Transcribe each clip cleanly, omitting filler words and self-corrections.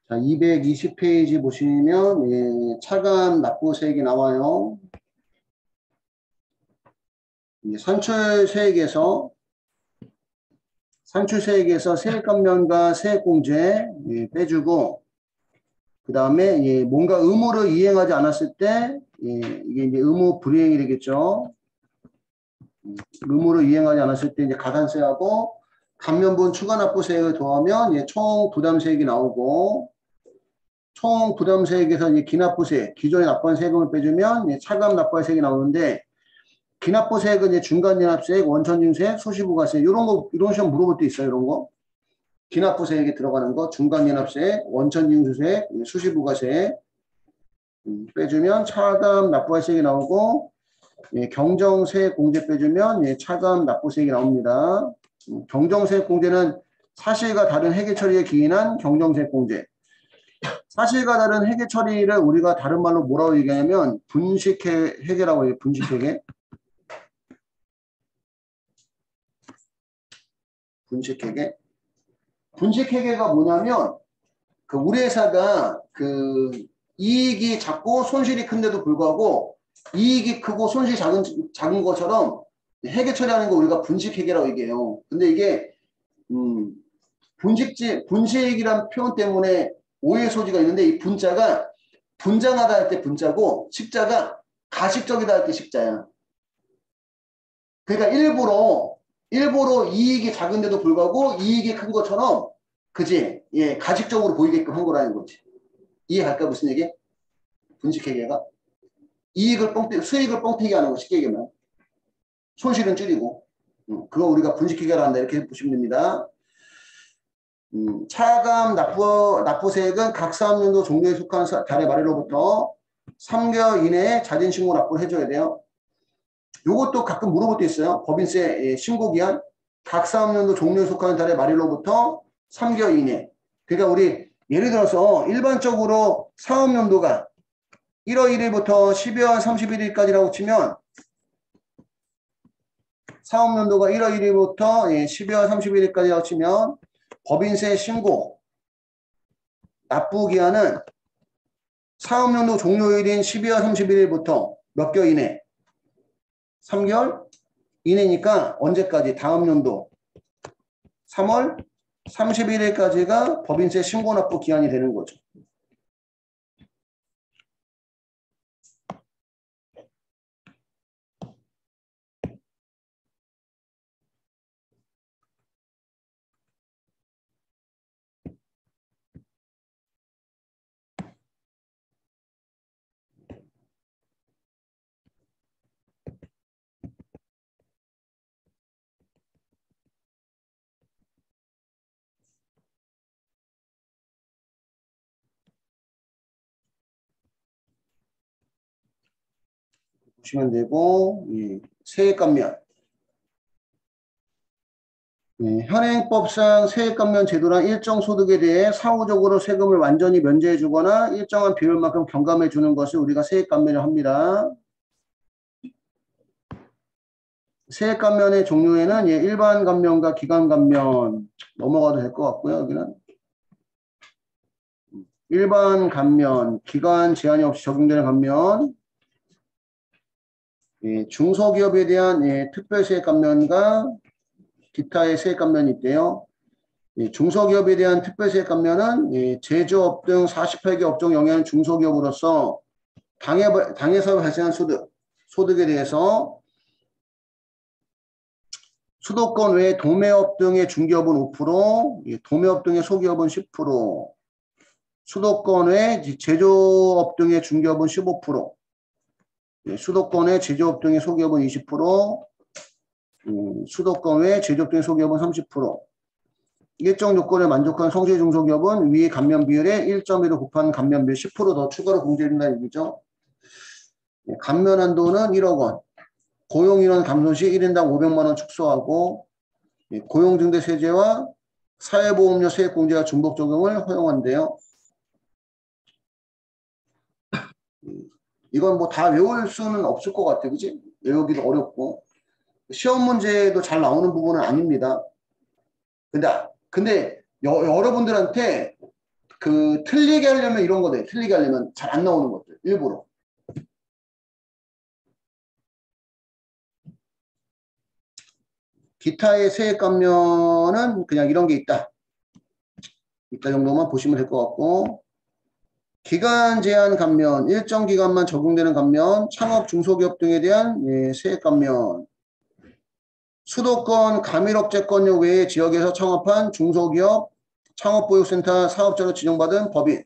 자, 220페이지 보시면 예, 차감 납부세액이 나와요. 산출세액에서 세액감면과 세액공제 예, 빼주고 그 다음에 예, 뭔가 의무를 이행하지 않았을 때 예, 이게 이제 의무 불이행이 되겠죠. 의무를 이행하지 않았을 때 이제 가산세하고 감면분 추가납부세액을 더하면 예, 총 부담세액이 나오고 총 부담세액에서 이제 기납부세 기존에 납부한 세금을 빼주면 예, 차감 납부할 세액이 나오는데 기납부세액은 이제 중간연합세액, 원천징수세액, 소시부가세 이런 거 이런 시험 물어볼 때 있어요. 이런 거 기납부세액에 들어가는 거 중간연합세액, 원천징수세액, 수시부가세 빼주면 차감 납부할 세액이 나오고 예, 경정세액 공제 빼주면 예, 차감 납부세액이 나옵니다. 경정세액 공제는 사실과 다른 회계 처리에 기인한 경정세액 공제. 사실과 다른 회계 처리를 우리가 다른 말로 뭐라고 얘기하냐면 분식회계라고 해요. 분식회계. 분식회계가 뭐냐면 그 우리 회사가 그 이익이 작고 손실이 큰데도 불구하고 이익이 크고 손실이 작은 것처럼 회계 처리하는 거 우리가 분식회계라고 얘기해요. 근데 이게 분식이란 표현 때문에 오해 소지가 있는데 이 분자가 분장하다 할 때 분자고 식자가 가식적이다 할 때 식자야. 그러니까 일부러 이익이 작은데도 불구하고 이익이 큰 것처럼 그지? 예, 가식적으로 보이게끔 한 거라는 거지. 이해할까 무슨 얘기? 분식회계가 수익을 뻥튀기 하는 거 쉽게 얘기하면 손실은 줄이고 그거 우리가 분식회계를 한다 이렇게 보시면 됩니다. 차감 납부세액은 각 사업연도 종료에 속한 달의 말일로부터 3개월 이내에 자진신고 납부를 해줘야 돼요. 요것도 가끔 물어볼 때 있어요. 법인세 신고기한 각 사업연도 종료에 속하는 달의 말일로부터 3개월 이내. 그러니까 우리 예를 들어서 일반적으로 사업연도가 1월 1일부터 12월 31일까지라고 치면 사업연도가 1월 1일부터 12월 31일까지라고 치면 법인세 신고 납부기한은 사업연도 종료일인 12월 31일부터 몇 개월 이내? 3개월 이내니까 언제까지? 다음 연도 3월 31일까지가 법인세 신고 납부 기한이 되는 거죠. 보시면 되고 세액감면 현행법상 세액감면 제도란 일정 소득에 대해 사후적으로 세금을 완전히 면제해 주거나 일정한 비율만큼 경감해 주는 것을 우리가 세액감면을 합니다. 세액감면의 종류에는 일반 감면과 기간 감면 넘어가도 될 것 같고요. 여기는 일반 감면, 기간 제한이 없이 적용되는 감면, 중소기업에 대한 특별세액 감면과 기타의 세액 감면이 있대요. 중소기업에 대한 특별세액 감면은 제조업 등 48개 업종 영위하는 중소기업으로서 당에서 발생한 소득에 대해서 수도권 외 도매업 등의 중기업은 5%, 도매업 등의 소기업은 10%, 수도권 외 제조업 등의 중기업은 15%, 수도권 외 제조업 등의 소기업은 20%, 수도권 외 제조업 등의 소기업은 30%. 일정 요건을 만족한 성실 중소기업은 위 감면 비율에 1.1을 곱한 감면 비율 10%더 추가로 공제해준다는 얘기죠. 감면 한도는 1억 원. 고용인원 감소 시 1인당 500만 원 축소하고 고용증대세제와 사회보험료 세액공제와 중복 적용을 허용한대요. 이건 뭐 다 외울 수는 없을 것 같아요. 그치? 외우기도 어렵고. 시험 문제도 잘 나오는 부분은 아닙니다. 근데 여러분들한테 그 틀리게 하려면 이런 거돼. 틀리게 하려면 잘 안 나오는 것들 일부러. 기타의 세액 감면은 그냥 이런 게 있다. 이따 정도만 보시면 될 것 같고, 기간 제한 감면, 일정 기간만 적용되는 감면, 창업 중소기업 등에 대한 세액 감면, 수도권 가밀업체권역 외의 지역에서 창업한 중소기업, 창업보육센터 사업자로 지정받은 법인,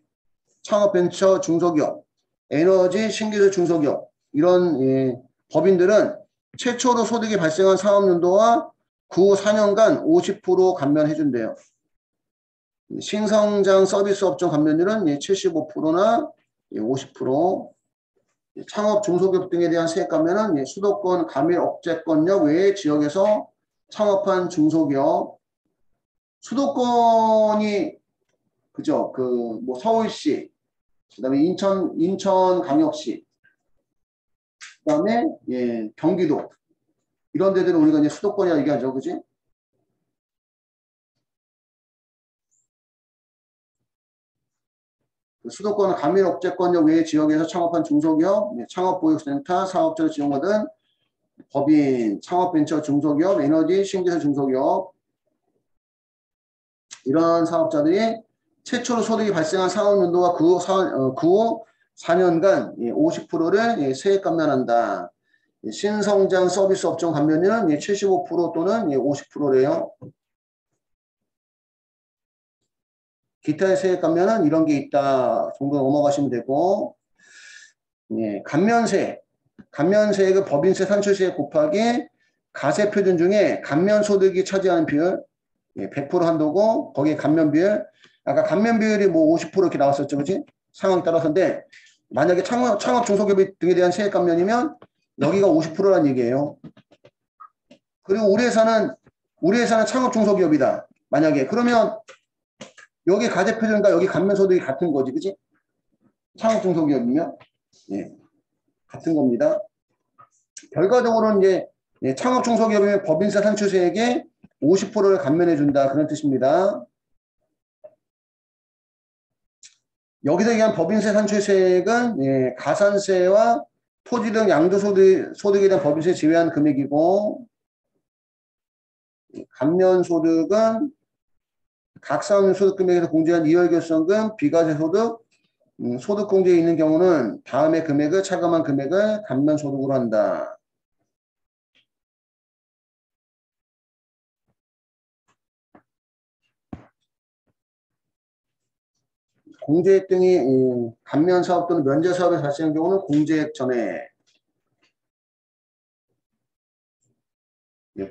창업벤처 중소기업, 에너지 신기술 중소기업 이런 법인들은 최초로 소득이 발생한 사업연도와 그 후 4년간 50% 감면해준대요. 신성장 서비스 업종 감면율은 75%나 50%, 창업 중소기업 등에 대한 세액 감면은 수도권 가밀업체권역 외의 지역에서 창업한 중소기업, 수도권이 그죠? 그 뭐 서울시, 그다음에 인천광역시, 그다음에 경기도 이런 데들은 우리가 이제 수도권이라 얘기하죠, 그지? 수도권 가밀업체권역 외의 지역에서 창업한 중소기업, 창업보육센터 사업자로 지정받은 법인, 창업벤처 중소기업, 에너지 신기술 중소기업 이런 사업자들이 최초로 소득이 발생한 사업연도와 그 후 4년간 50%를 세액 감면한다. 신성장 서비스 업종 감면율은 75% 또는 50%래요. 기타의 세액 감면은 이런 게 있다 정도 넘어가시면 되고, 감면세액은 법인세 산출세액 곱하기 가세표준 중에 감면소득이 차지하는 비율 100% 한도고, 거기에 감면비율, 아까 감면비율이 뭐 50% 이렇게 나왔었죠, 그치? 상황에 따라서인데, 만약에 창업 중소기업 등에 대한 세액 감면이면 여기가 50%라는 얘기예요. 그리고 우리 회사는 창업 중소기업이다. 만약에 그러면 여기 가세표준과 여기 감면소득이 같은 거지, 그치? 창업 중소기업이면 같은 겁니다. 결과적으로는 이제 창업 중소기업이면 법인세 산출세액의 50%를 감면해 준다 그런 뜻입니다. 여기서 얘기한 법인세 산출세액은 가산세와 토지 등 양도소득에 대한 법인세 제외한 금액이고, 감면소득은 각사소득금액에서 공제한 이월결손금, 비과세소득, 소득공제에 있는 경우는 다음의 금액을 차감한 금액을 감면소득으로 한다. 공제액 등이 감면사업 또는 면제사업에 발생한 경우는 공제액 전에,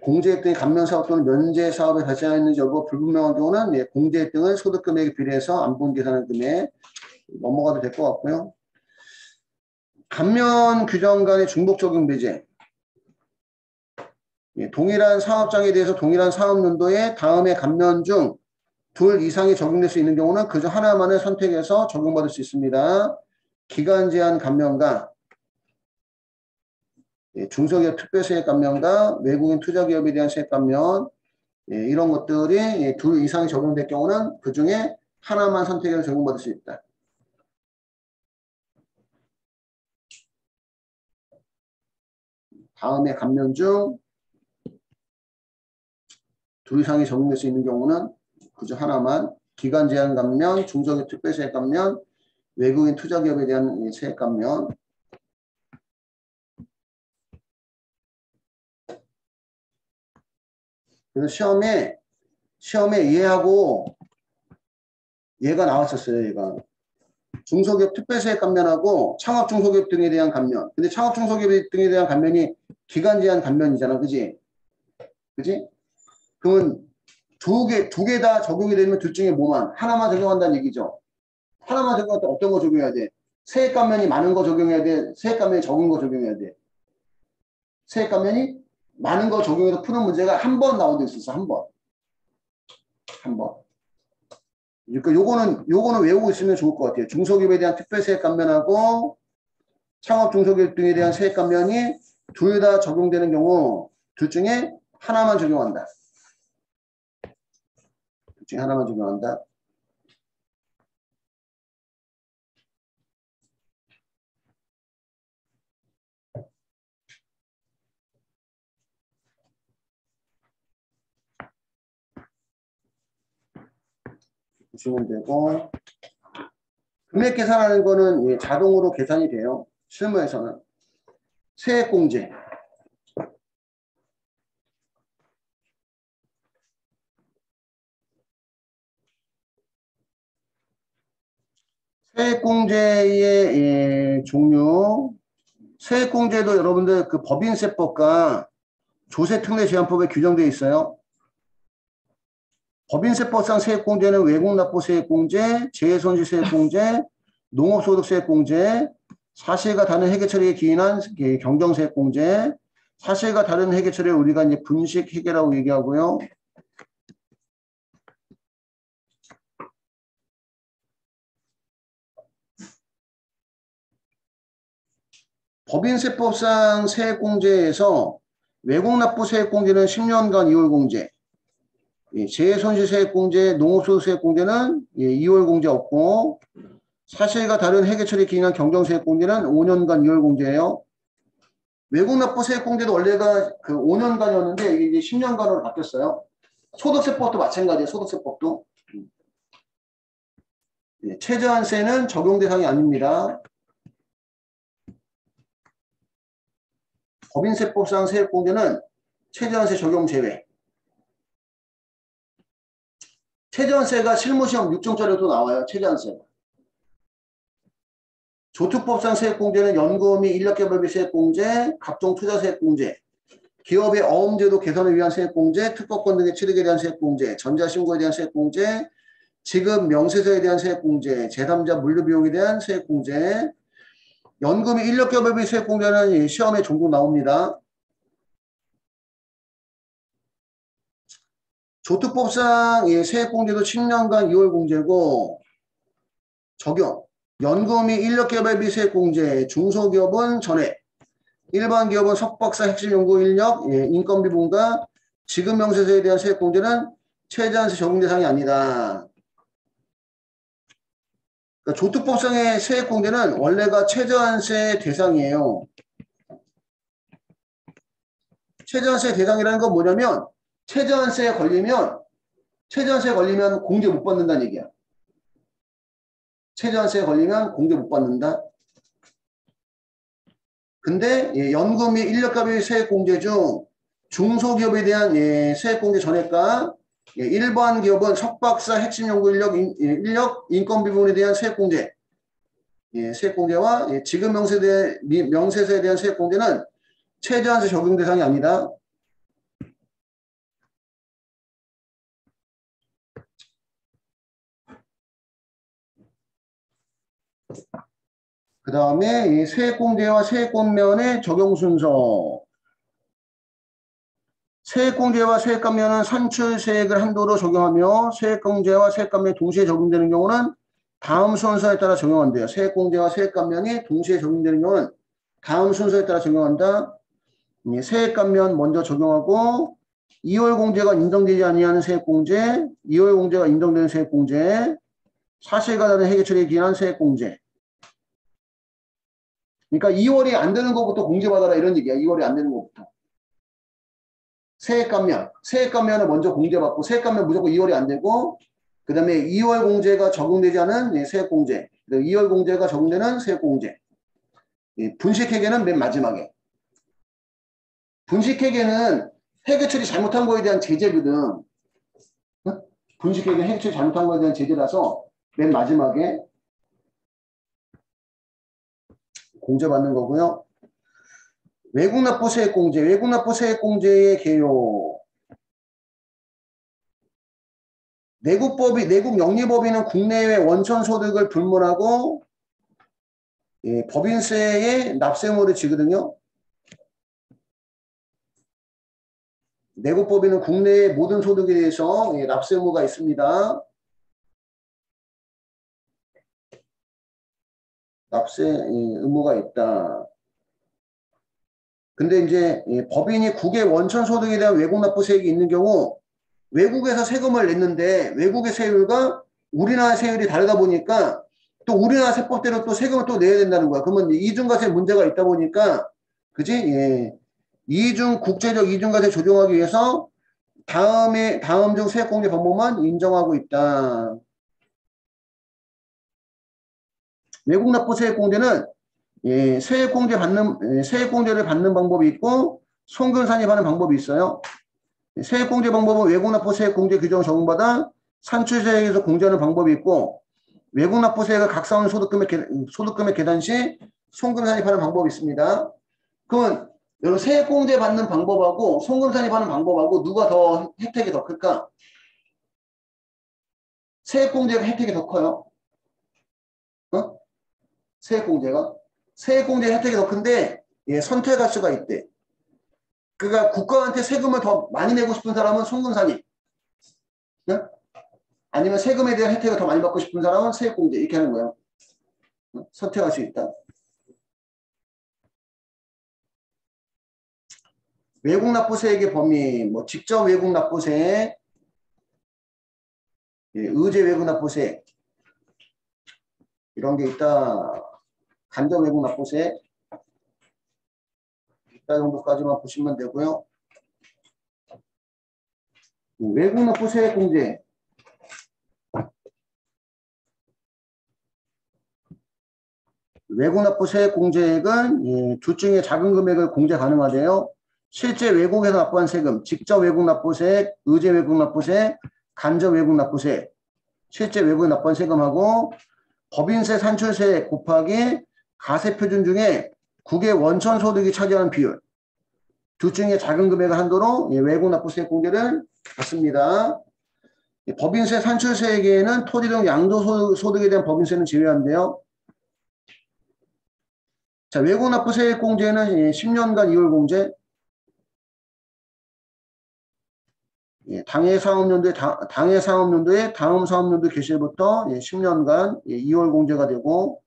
공제액 등이 감면사업 또는 면제사업에 발생했는지 여부가 불분명한 경우는 공제액 등을 소득금액에 비례해서 안분 계산한 금액 넘어가도 될 것 같고요. 감면 규정 간의 중복 적용 배제. 동일한 사업장에 대해서 동일한 사업연도에 다음의 감면 중 둘 이상이 적용될 수 있는 경우는 그중 하나만을 선택해서 적용받을 수 있습니다. 기간 제한 감면과 중소기업 특별세액 감면과 외국인 투자기업에 대한 세액 감면, 이런 것들이 둘 이상이 적용될 경우는 그 중에 하나만 선택해서 적용받을 수 있다. 다음에 감면 중 둘 이상이 적용될 수 있는 경우는 그중 하나만, 기간 제한 감면, 중소기업 특별세액 감면, 외국인 투자기업에 대한 세액 감면. 그래서 시험에 얘하고 얘가 나왔었어요. 얘가 중소기업 특별세액 감면하고 창업 중소기업 등에 대한 감면. 근데 창업 중소기업 등에 대한 감면이 기간 제한 감면이잖아, 그지? 그지? 그러면 두 개 다 적용이 되면 둘 중에 뭐만 하나만 적용한다는 얘기죠. 하나만 적용할 때 어떤 거 적용해야 돼? 세액 감면이 많은 거 적용해야 돼? 세액 감면이 적은 거 적용해야 돼? 세액 감면이 많은 거 적용해서 푸는 문제가 한 번 나온 데 있었어. 한 번. 그러니까 요거는 외우고 있으면 좋을 것 같아요. 중소기업에 대한 특별세액 감면하고 창업 중소기업 등에 대한 세액 감면이 둘 다 적용되는 경우 둘 중에 하나만 적용한다. 둘 중에 하나만 적용한다. 보시면 되고, 금액 계산하는 거는 예, 자동으로 계산이 돼요. 실무에서는. 세액공제. 세액공제의 예, 종류. 세액공제도 여러분들 그 법인세법과 조세특례제한법에 규정되어 있어요. 법인세법상 세액공제는 외국납부세액공제, 재해손실세액공제, 농업소득세액공제, 사실과 다른 회계처리에 기인한 경정세액공제, 사실과 다른 회계처리를 우리가 이제 분식회계라고 얘기하고요. 법인세법상 세액공제에서 외국납부세액공제는 10년간 2월 공제, 재해손실세액공제, 농업소득세액공제는 2월 공제 없고, 사실과 다른 회계처리에 기인한 경정세액공제는 5년간 2월 공제예요. 외국납부세액공제도 원래가 그 5년간이었는데 이게 이제 10년간으로 바뀌었어요. 소득세법도 마찬가지예요. 소득세법도. 최저한세는 적용 대상이 아닙니다. 법인세법상 세액공제는 최저한세 적용 제외. 최저한세가 실무시험 6점짜리도 나와요. 최저한세가. 조특법상 세액공제는 연금이 인력개발비 세액공제, 각종 투자 세액공제, 기업의 어음제도 개선을 위한 세액공제, 특허권 등의 취득에 대한 세액공제, 전자신고에 대한 세액공제, 지급 명세서에 대한 세액공제, 제3자 물류비용에 대한 세액공제, 연금이 인력개발비 세액공제는 시험에 종종 나옵니다. 조특법상 세액공제도 10년간 2월 공제고 적용. 연금이 인력개발비 세액공제, 중소기업은 전액, 일반 기업은 석박사 핵심연구 인력, 인건비분과 지급명세서에 대한 세액공제는 최저한세 적용 대상이 아니다. 그러니까 조특법상의 세액공제는 원래가 최저한세 대상이에요. 최저한세 대상이라는 건 뭐냐면 최저한세에 걸리면 공제 못 받는다는 얘기야. 최저한세에 걸리면 공제 못 받는다. 근데 연금 및 인력값의 세액공제 중 중소기업에 대한 세액공제 전액과 일반 기업은 석박사 핵심연구 인력 인건비 부분에 대한 세액공제, 세액공제와 지급 명세서에 대한 세액공제는 최저한세 적용 대상이 아니다. 그 다음에 세액공제와 세액감면의 적용 순서. 세액공제와 세액감면은 산출세액을 한도로 적용하며 세액공제와 세액감면이 동시에 적용되는 경우는 다음 순서에 따라 적용한대요. 세액공제와 세액감면이 동시에 적용되는 경우는 다음 순서에 따라 적용한다. 세액감면 먼저 적용하고 2월 공제가 인정되지 아니하는 세액공제, 2월 공제가 인정되는 세액공제, 사실과 다른 회계처리에 기인한 세액공제. 그러니까 2월이 안 되는 것부터 공제받아라 이런 얘기야. 2월이 안 되는 것부터. 세액감면을 먼저 공제받고 세액감면 무조건 2월이 안 되고 그 다음에 2월 공제가 적용되지 않은 세액공제, 2월 공제가 적용되는 세액공제. 분식회계는 맨 마지막에. 분식회계는 회계처리 잘못한 거에 대한 제재거든. 분식회계는 회계처리 잘못한 거에 대한 제재라서 맨 마지막에 공제받는 거고요. 외국납부세액공제, 외국납부세액공제의 개요. 내국 영리법인은 국내외 원천소득을 불문하고 법인세에 납세의무를 지거든요. 내국법인은 국내의 모든 소득에 대해서 납세 의무가 있습니다. 납세 의무가 있다. 근데 이제 법인이 국외 원천 소득에 대한 외국 납부세액이 있는 경우 외국에서 세금을 냈는데 외국의 세율과 우리나라 세율이 다르다 보니까 또 우리나라 세법대로 또 세금을 또 내야 된다는 거야. 그러면 이중과세 문제가 있다 보니까 그지? 국제적 이중과세 조정하기 위해서 다음 중 세액공제 방법만 인정하고 있다. 외국납부 세액공제는 세액공제를 받는 방법이 있고 송금산입하는 방법이 있어요. 세액공제 방법은 외국납부 세액공제 규정을 적용받아 산출세액에서 공제하는 방법이 있고 외국납부 세액을 각사하는 소득금액 계산 시 송금산입하는 방법이 있습니다. 그러면 여러분 세액공제 받는 방법하고 송금산입하는 방법하고 누가 더 혜택이 더 클까? 세액공제가 혜택이 더 커요. 어? 세액공제 혜택이 더 큰데 선택할 수가 있대. 그러니까 국가한테 세금을 더 많이 내고 싶은 사람은 송금산입. 네? 아니면 세금에 대한 혜택을 더 많이 받고 싶은 사람은 세액공제 이렇게 하는 거예요. 선택할 수 있다. 외국납부세액의 범위, 뭐 직접 외국납부세액, 의제 외국납부세액 이런 게 있다. 간접 외국납부세액 이따 정도까지만 보시면 되고요. 외국납부세액공제 외국납부세액공제액은 둘 중에 작은 금액을 공제 가능하대요. 실제 외국에서 납부한 세금, 직접 외국납부세액, 의제 외국납부세액, 간접 외국납부세액, 실제 외국에 납부한 세금하고 법인세 산출세액 곱하기 가세표준 중에 국외 원천소득이 차지하는 비율 둘 중에 작은 금액을 한도로 외국납부세액 공제를 받습니다. 법인세 산출세액에는 토지 등 양도소득에 대한 법인세는 제외한대요. 자, 외국납부세액 공제는 10년간 2월 공제. 당해 사업연도의 다음 사업연도 개시일부터 10년간 2월 공제가 되고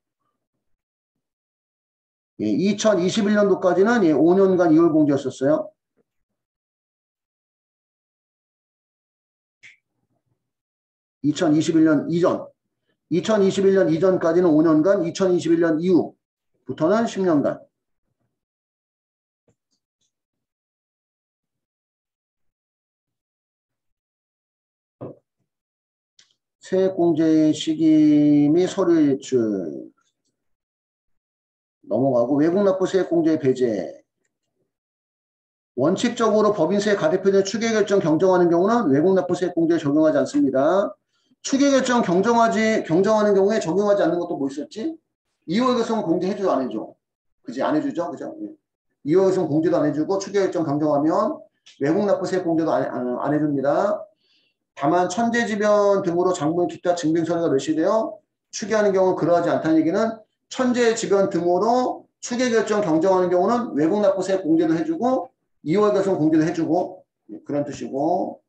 2021년도까지는 5년간 2월 공제였었어요. (2021년) 이전 2021년 이전까지는 5년간 2021년 이후부터는 10년간 세액공제의 시기 및 서류 제출 넘어가고 외국납부세액공제의 배제 원칙적으로 법인세 가대표된 추계결정 경정하는 경우는 외국납부세액공제에 적용하지 않습니다. 추계결정 경정하는 경우에 적용하지 않는 것도 뭐 있었지? 이월계성 공제해줘 안 해줘? 그지? 안 해주죠? 그죠? 이월계성 공제도 안 해주고 추계결정 경정하면 외국납부세액공제도 안 해줍니다. 다만 천재지변 등으로 장부인 기타 증빙서류가 멸시되어 추계하는 경우는 그러하지 않다는 얘기는 천재지변 등으로 추계결정 경정하는 경우는 외국납부세액 공제도 해주고 2월 결손 공제도 해주고 그런 뜻이고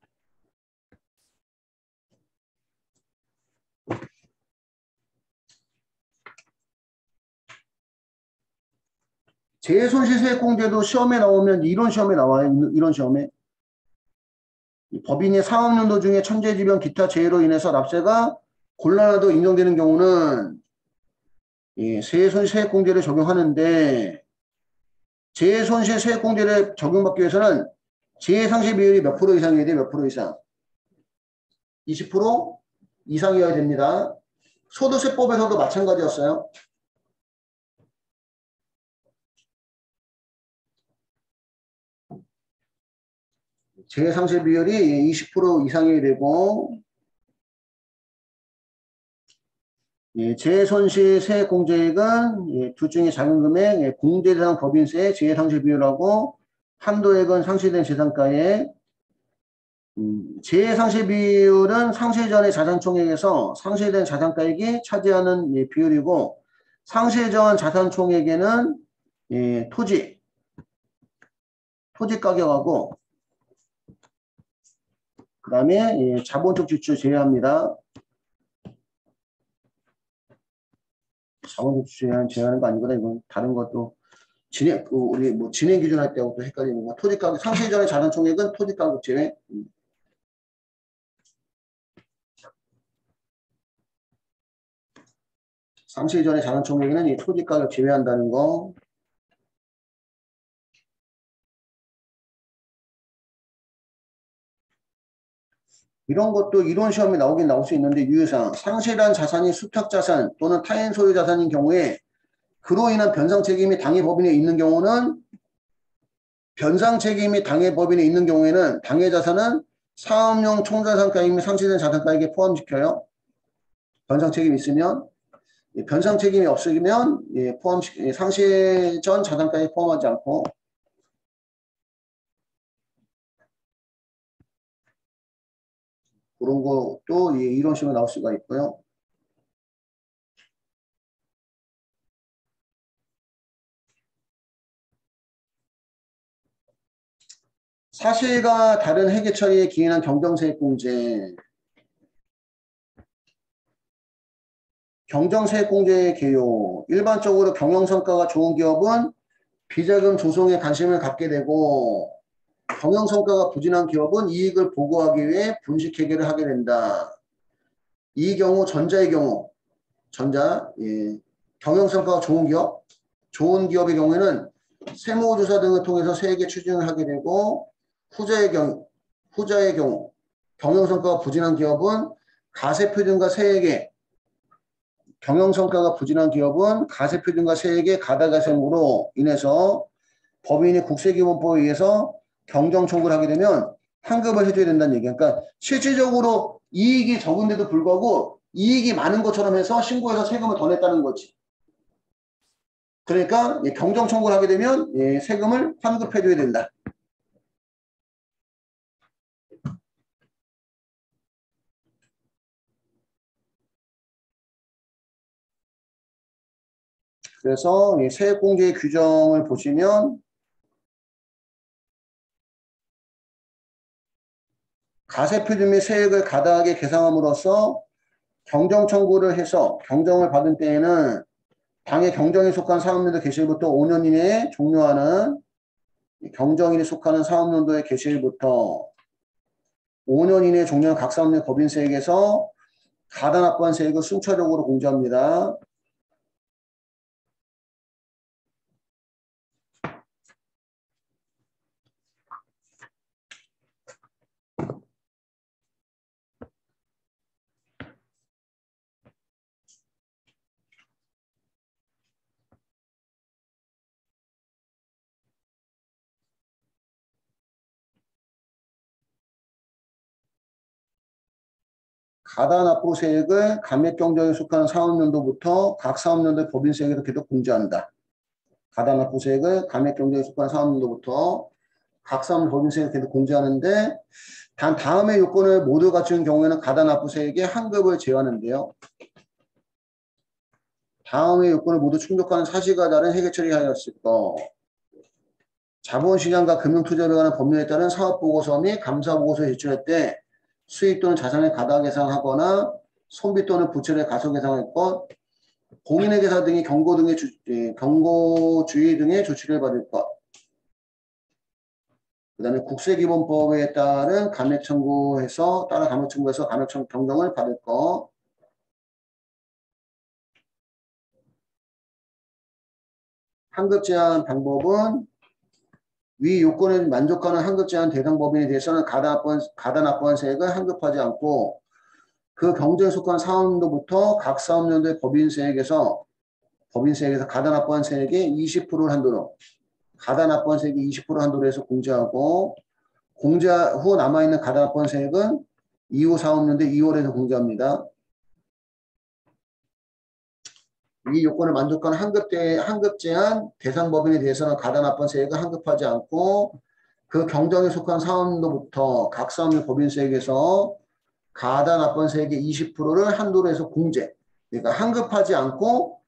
재손실세액 공제도 시험에 나오면 이론 시험에 나와요. 이런 시험에 법인의 사업연도 중에 천재지변 기타 재해로 인해서 납세가 곤란하도 인정되는 경우는 세손실세액공제를 적용하는데 재해손실세액공제를 적용받기 위해서는 재해상실 비율이 몇 프로 이상이어야 돼? 몇 프로 이상? 20% 이상이어야 됩니다. 소득세법에서도 마찬가지였어요. 재해상실 비율이 20% 이상이 되고 재해손실세액공제액은 둘 중에 작은 금액 공제대상 법인세 재해상실 비율하고 한도액은 상실된 재산가액 재해상실 비율은 상실 전의 자산총액에서 상실된 자산가액이 차지하는 비율이고 상실 전 자산총액에는 토지 가격하고 그 다음에 자본적 지출 제외합니다. 자본적 지출 제외하는 거 아니거든. 이건 다른 것도 우리 뭐 진행 기준 할 때하고 또 헷갈리는 거. 토지 가격 상실 전의 자산 총액은 토지 가격 제외. 상실 전의 자산 총액에는 이 토지 가격 제외한다는 거. 이런 것도 이론 시험에 나오긴 나올 수 있는데 유효사항. 상실한 자산이 수탁자산 또는 타인 소유 자산인 경우에 그로 인한 변상 책임이 당해 법인에 있는 경우는 변상 책임이 당해 법인에 있는 경우에는 당해 자산은 사업용 총자산가액 및 상실된 자산가액에 포함시켜요. 변상 책임이 있으면. 변상 책임이 없으면 상실 전 자산가액에 포함하지 않고. 그런 것도 이런 식으로 나올 수가 있고요. 사실과 다른 회계 처리에 기인한 경정세액공제. 경정세액공제의 개요. 일반적으로 경영성과가 좋은 기업은 비자금 조성에 관심을 갖게 되고 경영성과가 부진한 기업은 이익을 보고하기 위해 분식회계를 하게 된다. 이 경우 전자의 경우 경영성과가 좋은 기업의 경우에는 세무조사 등을 통해서 세액의 추징을 하게 되고 후자의 경우 경영성과가 부진한 기업은 가세표준과 세액의 경영성과가 부진한 기업은 가세표준과 세액의 가다가sem으로 인해서 법인이 국세기본법에 의해서 경정청구를 하게 되면 환급을 해줘야 된다는 얘기야. 그러니까 실질적으로 이익이 적은데도 불구하고 이익이 많은 것처럼 해서 신고해서 세금을 더 냈다는 거지. 그러니까 경정청구를 하게 되면 세금을 환급해줘야 된다. 그래서 세액공제의 규정을 보시면 가세표준 및 세액을 가다하게 계상함으로써 경정청구를 해서 경정을 받은 때에는 당의 경정에 속한 사업연도 개시일부터 5년 이내에 종료하는 경정일에 속하는 사업연도의 개시일부터 5년 이내에 종료하는 각 사업연 법인세액에서 가다 납부한 세액을 순차적으로 공제합니다. 가다납부세액을 감액경정에 속하는 사업연도부터 각 사업연도의 법인세액에서 계속 공제한다. 가다납부세액을 감액경정에 속하는 사업연도부터 각 사업연 법인세액을 계속 공제하는데 단 다음의 요건을 모두 갖춘 경우에는 가다납부세액의 환급을 제외하는데요. 다음의 요건을 모두 충족하는 사실과 다른 회계 처리하였을 것. 자본시장과 금융투자에 관한 법률에 따른 사업보고서 및 감사보고서를 제출할 때 수익 또는 자산의 가다 계상하거나 손비 또는 부채를 가소 계상할 것, 공인의 계사 등의 경고주의 등의 조치를 받을 것. 그 다음에 국세기본법에 따른 감액청구해서 감액경정을 받을 것. 환급 제한 방법은 위 요건에 만족하는 환급 제한 대상 법인에 대해서는 가다 납부한 세액을 환급하지 않고 그 경제에 속한 사업연도부터 각 사업연도의 법인세액에서 가다 납부한 세액의 20%를 한도로 해서 공제하고 공제 후 남아있는 가다 납부한 세액은 이후 사업연도 2월에서 공제합니다. 이 요건을 만족하는 환급 제한 대상 법인에 대해서는 가다 납부한 세액을 환급하지 않고 그 경정에 속한 사업연도부터 각 사업연 법인세액에서 가다 납부한 세액의 20%를 한도로 해서 공제. 그러니까 환급하지 않고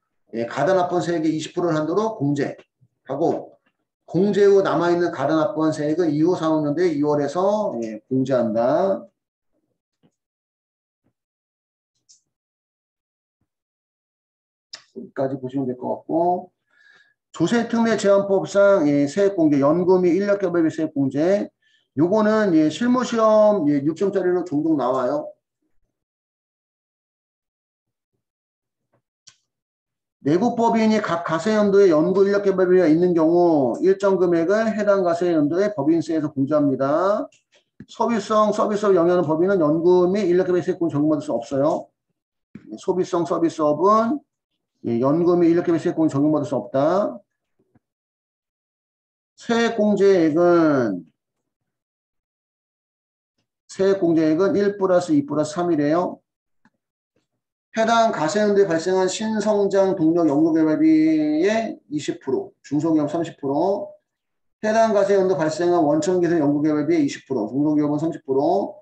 가다 납부한 세액의 20%를 한도로 공제하고 공제 후 남아있는 가다 납부한 세액은 이후 사업연도의 2월에서 공제한다. 여기까지 보시면 될 것 같고 조세특례제한법상 세액공제, 연금 및 인력개발비 세액공제 요거는 실무시험 6점짜리로 종종 나와요. 내국법인이 각 가세연도에 연구 인력개발비가 있는 경우 일정 금액을 해당 가세연도에 법인세에서 공제합니다. 서비스업 영위하는 법인은 연금 및 인력개발 세액공제 적용받을 수 없어요. 소비성 서비스업은 연금 및 인력개발 세액공제 적용받을 수 없다. 세액공제액은 1 플러스 2 플러스 3이래요. 해당 가세연도에 발생한 신성장 동력 연구개발비의 20%, 중소기업 30%, 해당 가세연도 발생한 원천기술 연구개발비의 20%, 중소기업은 30%,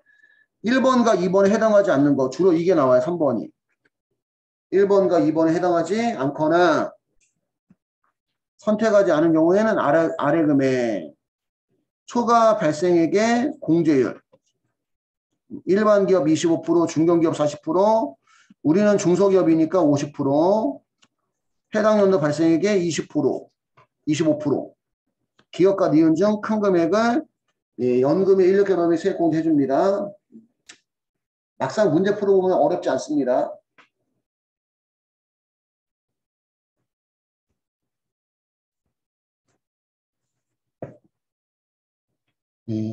1번과 2번에 해당하지 않는 거, 주로 이게 나와요, 3번이. 1번과 2번에 해당하지 않거나 선택하지 않은 경우에는 아래 금액, 초과 발생액의 공제율, 일반 기업 25%, 중견기업 40%, 우리는 중소기업이니까 50%, 해당 연도 발생액의 20%, 25%, 기업과 니은 중 큰 금액을 연금의 인력개발비 세액공제 해줍니다. 막상 문제 풀어보면 어렵지 않습니다.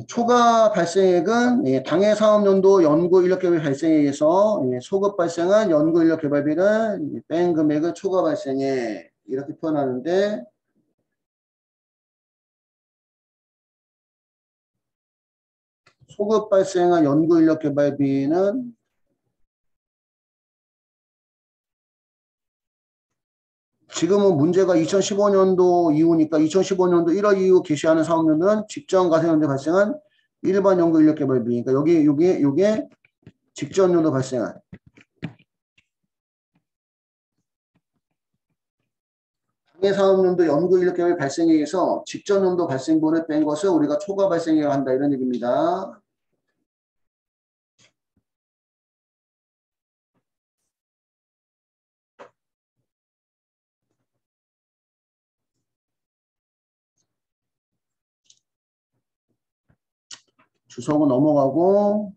초과 발생액은 당해 사업연도 연구 인력개발 발생에 의해서 소급 발생한 연구 인력개발비를 뺀 금액을 초과 발생액 이렇게 표현하는데, 소급 발생한 연구 인력개발비는 지금은 문제가 2015년도 이후니까 2015년도 1월 이후 개시하는 사업연도는 직전 가세연도에 발생한 일반 연구 인력개발비. 그러니까 요게 직전 연도 발생한 당해 사업연도 연구 인력개발 발생에 의해서 직전 연도 발생분을 뺀 것을 우리가 초과 발생액을 한다 이런 얘기입니다. 주석은 넘어가고,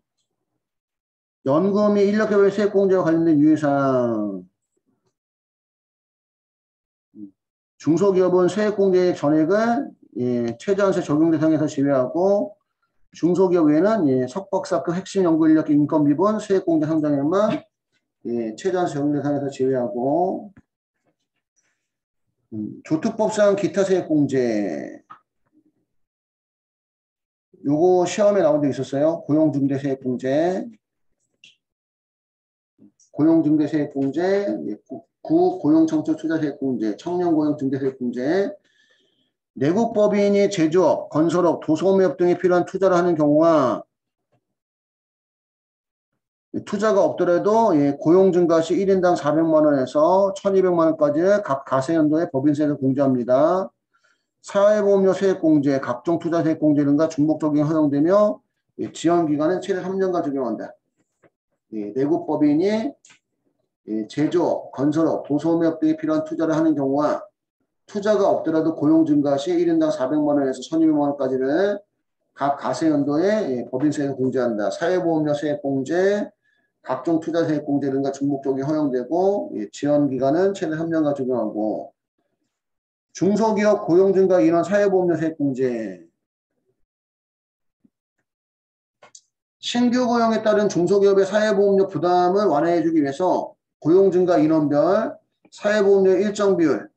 연금 및 인력개발 세액공제와 관련된 유의사항. 중소기업은 세액공제 전액을 최저한세 적용 대상에서 제외하고, 중소기업 외에는 석박사급 핵심 연구인력 인건비분 세액공제 상당액만 최저한세 적용 대상에서 제외하고, 조특법상 기타 세액공제. 요거 시험에 나온 적 있었어요. 고용중개세액공제, 구고용청초투자세액공제, 청년고용중개세액공제, 내국법인이 제조업, 건설업, 도소매업 등에 필요한 투자를 하는 경우와 투자가 없더라도 고용증가 시 1인당 400만 원에서 1200만 원까지 각 가세연도에 법인세를 공제합니다. 사회보험료 세액공제, 각종 투자세액공제 등과 중복 적용이 허용되며 지연기간은 최대 3년간 적용한다. 내국법인이 제조업, 건설업, 도소매업 등에 필요한 투자를 하는 경우와 투자가 없더라도 고용증가 시 1인당 400만 원에서 1200만 원까지를 각 가세연도에 법인세를 공제한다. 사회보험료 세액공제, 각종 투자세액공제 등과 중복 적용이 허용되고 지연기간은 최대 3년간 적용하고, 중소기업 고용증가 인원 사회보험료 세액공제. 신규 고용에 따른 중소기업의 사회보험료 부담을 완화해주기 위해서 고용증가 인원별 사회보험료 일정 비율,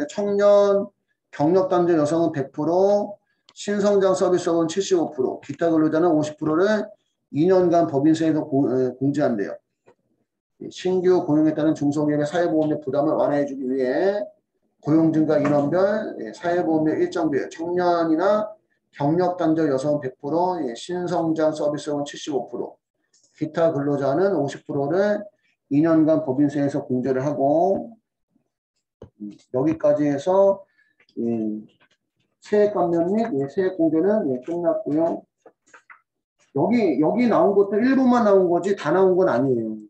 청년, 경력단절 여성은 100%, 신성장 서비스업은 75%, 기타 근로자는 50%를 2년간 법인세에서 공제한대요. 신규 고용에 따른 중소기업의 사회보험료 부담을 완화해주기 위해 고용증가 인원별 사회보험료 일정 비율, 청년이나 경력단절 여성은 100%, 신성장 서비스업은 75%, 기타 근로자는 50%를 2년간 법인세에서 공제를 하고, 여기까지 해서 세액 감면 및 세액 공제는 끝났고요. 여기 나온 것도 일부만 나온 거지 다 나온 건 아니에요.